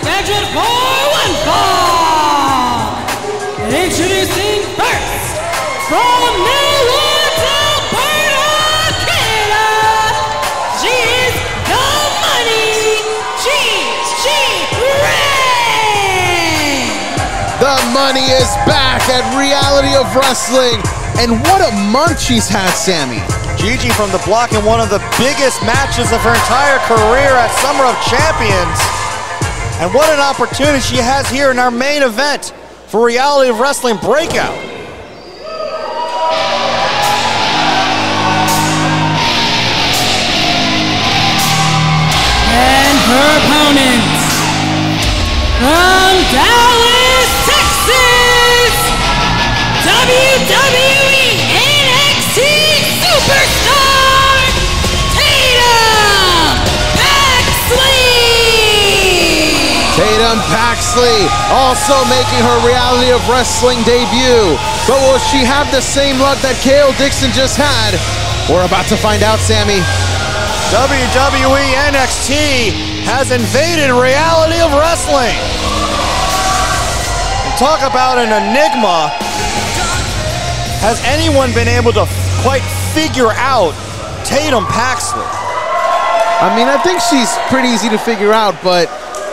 scheduled for one fall. Introducing first, from Milwaukee, Alberta, Canada, she is the Money, Gigi Ray. The Money is back at Reality of Wrestling, and what a month she's had, Sammy. Gigi from the block in one of the biggest matches of her entire career at Summer of Champions. And what an opportunity she has here in our main event for Reality of Wrestling Breakout. And her opponent, from Dallas, Texas, WWE NXT Superstar, Tatum Paxley. Tatum Paxley also making her Reality of Wrestling debut. But will she have the same luck that KO Dixon just had? We're about to find out, Sammy. WWE NXT has invaded Reality of Wrestling. And talk about an enigma. Has anyone been able to quite figure out Tatum Paxley? I mean, I think she's pretty easy to figure out, but,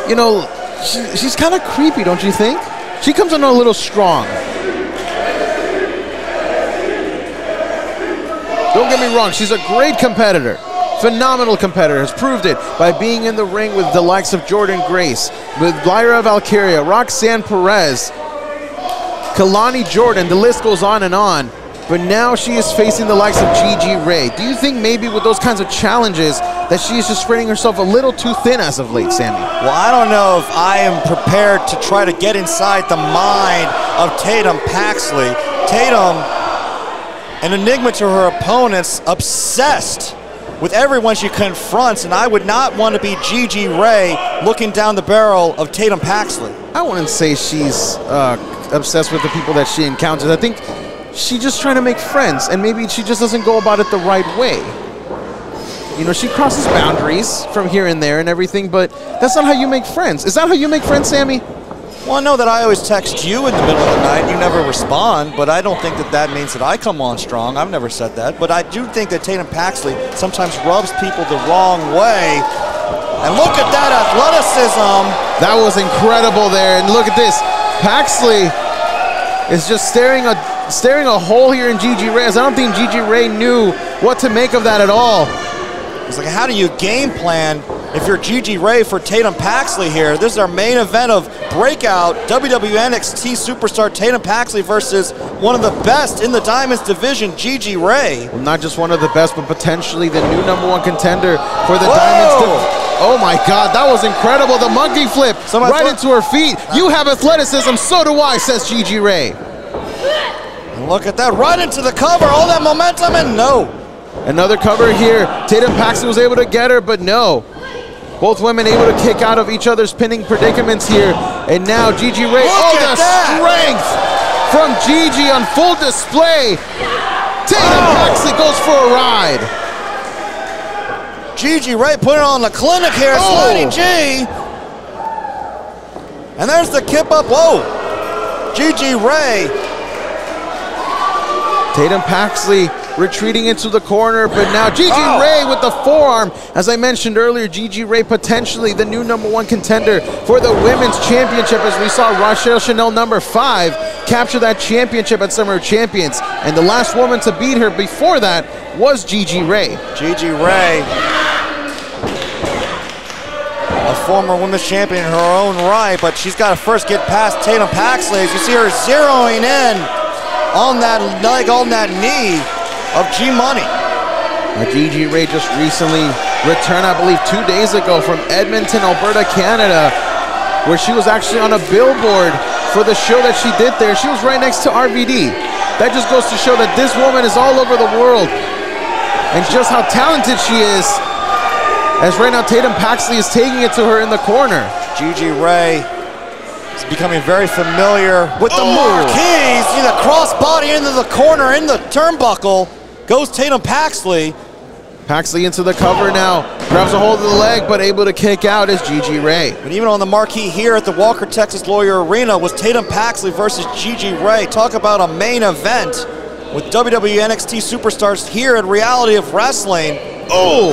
you know, she's kind of creepy, don't you think? She comes on a little strong. Don't get me wrong, she's a great competitor. Phenomenal competitor, has proved it by being in the ring with the likes of Jordynne Grace, with Lyra Valkyria, Roxanne Perez, Kalani Jordan, the list goes on and on. But now she is facing the likes of Gigi Ray. Do you think maybe with those kinds of challenges that she is just spreading herself a little too thin as of late, Sammy? Well, I don't know if I am prepared to try to get inside the mind of Tatum Paxley. Tatum, an enigma to her opponents, obsessed with everyone she confronts, and I would not want to be Gigi Ray looking down the barrel of Tatum Paxley. I wouldn't say she's obsessed with the people that she encounters. I think she's just trying to make friends, and maybe she just doesn't go about it the right way. You know, she crosses boundaries from here and there and everything, but that's not how you make friends. Is that how you make friends, Sammy? Well, I know that I always text you in the middle of the night. You never respond, but I don't think that that means that I come on strong. I've never said that. But I do think that Tatum Paxley sometimes rubs people the wrong way. And look at that athleticism. That was incredible there. And look at this. Paxley is just staring a hole here in Gigi Ray. I don't think Gigi Ray knew what to make of that at all. It's like, how do you game plan if you're Gigi Ray for Tatum Paxley here? This is our main event of Breakout, WWE NXT Superstar Tatum Paxley versus one of the best in the Diamonds division, Gigi Ray. Well, not just one of the best, but potentially the new #1 contender for the Diamonds division. Oh my God, that was incredible. The monkey flip right into her feet. You have athleticism, so do I, says Gigi Ray. And look at that, right into the cover, all that momentum, and no. Another cover here. Tatum Paxley was able to get her, but no. Both women able to kick out of each other's pinning predicaments here. And now Gigi Ray, the strength from Gigi on full display. Tatum Paxley goes for a ride. Gigi Ray putting on the clinic here, Sliding G. And there's the kip up, whoa. Gigi Ray. Tatum Paxley retreating into the corner, but now Gigi Ray with the forearm. As I mentioned earlier, Gigi Ray potentially the new #1 contender for the Women's Championship, as we saw Rochelle Chanel #5 capture that championship at Summer of Champions. And the last woman to beat her before that was Gigi Ray. Gigi Ray, a former women's champion in her own right, but she's got to first get past Tatum Paxley. As you see her zeroing in on that leg, on that knee of G-Money. Gigi Ray just recently returned, I believe, 2 days ago from Edmonton, Alberta, Canada, where she was actually on a billboard for the show that she did there. She was right next to RVD. That just goes to show that this woman is all over the world and just how talented she is, as right now Tatum Paxley is taking it to her in the corner. Gigi Ray is becoming very familiar with the marquees. See the crossbody into the corner, in the turnbuckle goes Tatum Paxley. Paxley into the cover now. Grabs a hold of the leg, but able to kick out is Gigi Ray. But even on the marquee here at the Walker, Texas Lawyer Arena was Tatum Paxley versus Gigi Ray. Talk about a main event with WWE NXT superstars here at Reality of Wrestling. Oh!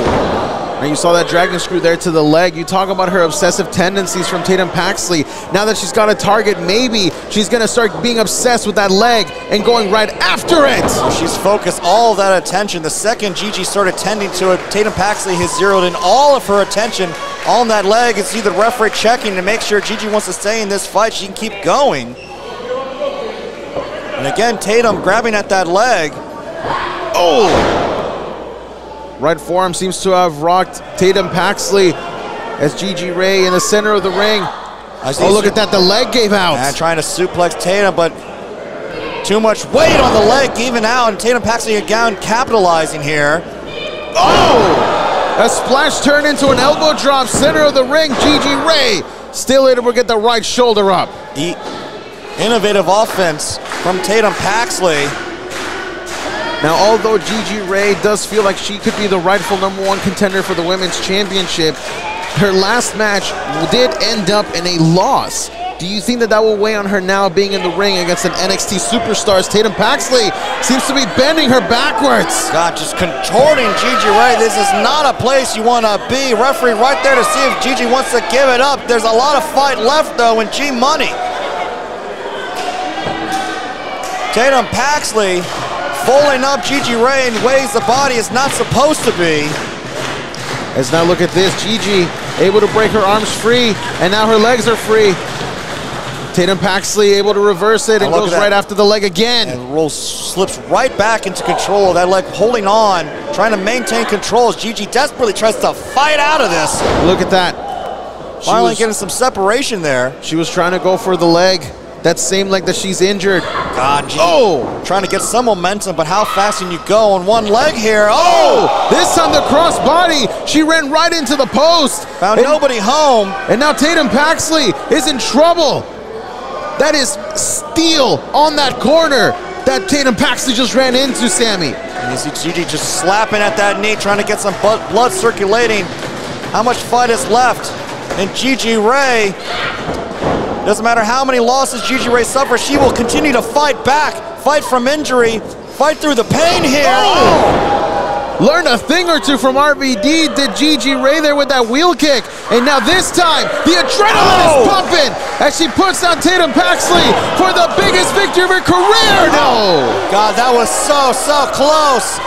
And you saw that dragon screw there to the leg. You talk about her obsessive tendencies from Tatum Paxley. Now that she's got a target, maybe she's going to start being obsessed with that leg and going right after it. She's focused all of that attention. The second Gigi started tending to it, Tatum Paxley has zeroed in all of her attention on that leg. You see the referee checking to make sure Gigi wants to stay in this fight. She can keep going. And again, Tatum grabbing at that leg. Oh! Right forearm seems to have rocked Tatum Paxley as Gigi Ray in the center of the ring. Oh, look at that, the leg gave out. And trying to suplex Tatum, but too much weight on the leg giving out, and Tatum Paxley again capitalizing here. Oh! A splash turn into an elbow drop, center of the ring. Gigi Ray still able to get the right shoulder up. The innovative offense from Tatum Paxley. Now, although Gigi Ray does feel like she could be the rightful #1 contender for the Women's Championship, her last match did end up in a loss. Do you think that that will weigh on her now being in the ring against an NXT superstar? Tatum Paxley seems to be bending her backwards. God, just contorting Gigi Ray. This is not a place you want to be. Referee right there to see if Gigi wants to give it up. There's a lot of fight left, though, in G-Money. Tatum Paxley folding up Gigi Ray in ways the body is not supposed to be. As now look at this, Gigi able to break her arms free, and now her legs are free. Tatum Paxley able to reverse it and goes right after the leg again. And slips right back into control of that leg, holding on, trying to maintain control as Gigi desperately tries to fight out of this. Look at that. Finally getting some separation there. She was trying to go for the leg. That same leg that she's injured. God, Gigi trying to get some momentum, but how fast can you go on one leg here? Oh! This time the cross body. She ran right into the post. Found nobody home. And now Tatum Paxley is in trouble. That is steel on that corner that Tatum Paxley just ran into, Sammy. And you see Gigi just slapping at that knee, trying to get some blood circulating. How much fight is left? And Gigi Ray, doesn't matter how many losses Gigi Ray suffers, she will continue to fight back, fight from injury, fight through the pain here. Learned a thing or two from RVD, did Gigi Ray there with that wheel kick. And now this time, the adrenaline is pumping as she puts down Tatum Paxley for the biggest victory of her career. No! God, that was so close.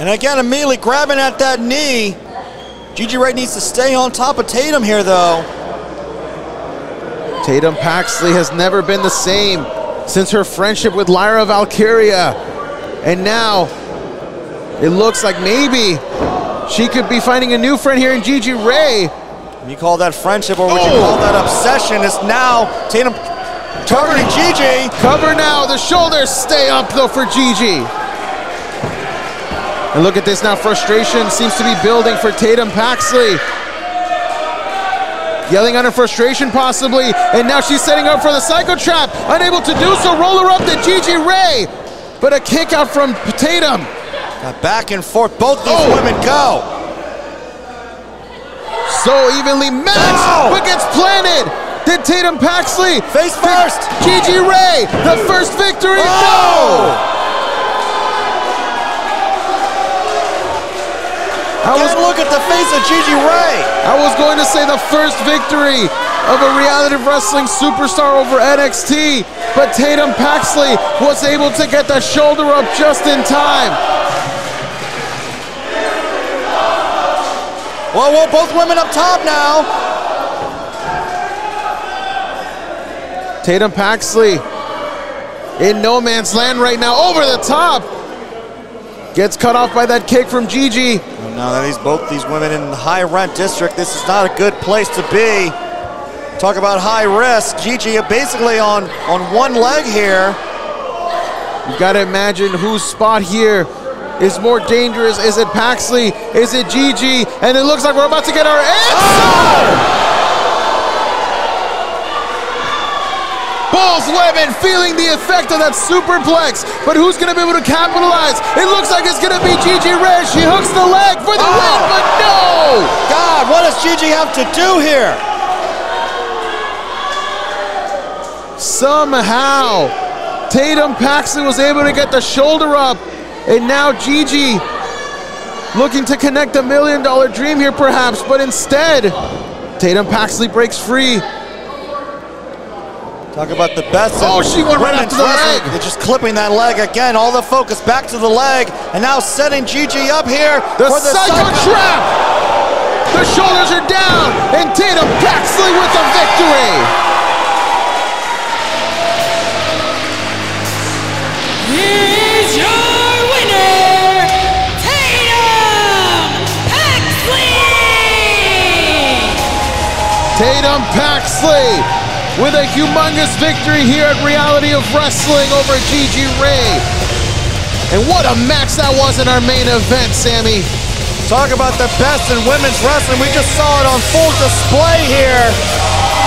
And again, immediately grabbing at that knee. Gigi Ray needs to stay on top of Tatum here, though. Tatum Paxley has never been the same since her friendship with Lyra Valkyria. And now, it looks like maybe she could be finding a new friend here in Gigi Ray. You call that friendship, or would you call that obsession? It's now Tatum targeting Gigi. Cover now, the shoulders stay up though for Gigi. And look at this now, frustration seems to be building for Tatum Paxley. Yelling under frustration possibly, and now she's setting up for the Psycho Trap. Unable to do so, roll her up to Gigi Ray. But a kick out from Tatum. Back and forth, both these women go. So evenly matched, but gets planted. Did Tatum Paxley face first? Gigi Ray, the first victory, no! Look at the face of Gigi Ray. I was going to say the first victory of a reality wrestling superstar over NXT, but Tatum Paxley was able to get the shoulder up just in time. Well, both women up top now. Tatum Paxley in no man's land right now, over the top. Gets cut off by that kick from Gigi. Well, now that both these women in the high rent district, this is not a good place to be. Talk about high risk. Gigi basically on one leg here. You've got to imagine whose spot here is more dangerous. Is it Paxley? Is it Gigi? And it looks like we're about to get our answer! Both women feeling the effect of that superplex, but who's going to be able to capitalize? It looks like it's going to be Gigi Ray. She hooks the leg for the win, but no! God, what does Gigi have to do here? Somehow, Tatum Paxley was able to get the shoulder up, and now Gigi looking to connect a $1 million dream here perhaps, but instead, Tatum Paxley breaks free. Talk about the best. Oh, she went right after the leg. They're just clipping that leg again. All the focus back to the leg, and now setting Gigi up here the for the psycho trap. The shoulders are down, and Tatum Paxley with the victory. Here is your winner, Tatum Paxley! Tatum Paxley with a humongous victory here at Reality of Wrestling over Gigi Ray. And what a match that was in our main event, Sammy. Talk about the best in women's wrestling. We just saw it on full display here.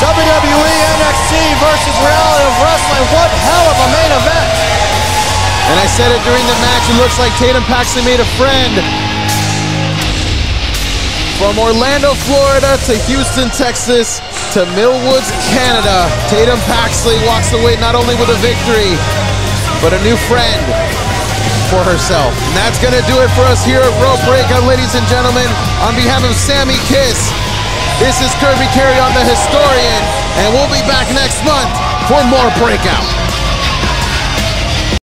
WWE NXT versus Reality of Wrestling. What hell of a main event. And I said it during the match, it looks like Tatum Paxley made a friend. From Orlando, Florida to Houston, Texas to Millwoods, Canada, Tatum Paxley walks away not only with a victory, but a new friend for herself. And that's going to do it for us here at Rope Breakout, ladies and gentlemen. On behalf of Sammy Kiss, this is Kirby Carey on the Historian, and we'll be back next month for more Breakout.